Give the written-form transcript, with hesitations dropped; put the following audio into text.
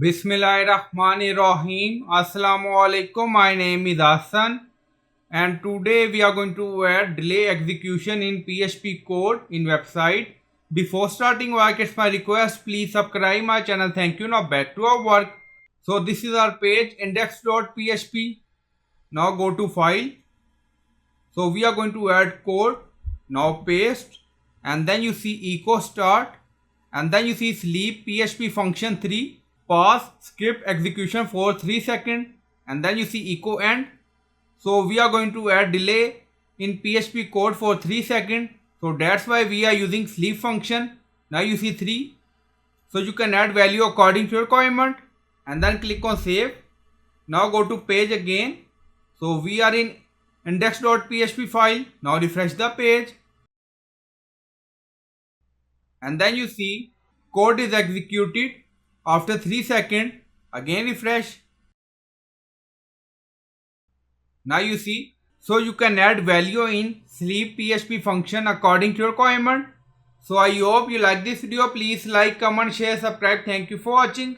Bismillahirrahmanirrahim. Assalamu alaikum. My name is Hassan, and today we are going to add delay execution in PHP code in website. Before starting work, it's my request, please subscribe my channel. Thank you. Now back to our work. So this is our page index.php. Now go to file. So we are going to add code. Now paste, and then you see echo start, and then you see sleep PHP function 3. Pause script execution for 3 seconds, and then you see echo end. So we are going to add delay in PHP code for 3 seconds. So that's why we are using sleep function. Now you see 3. So you can add value according to your requirement, and then click on save. Now go to page again. So we are in index.php file. Now refresh the page, and then you see code is executed after 3 seconds. Again refresh. Now you see, so you can add value in sleep PHP function according to your requirement. So I hope you like this video. Please like, comment, share, subscribe. Thank you for watching.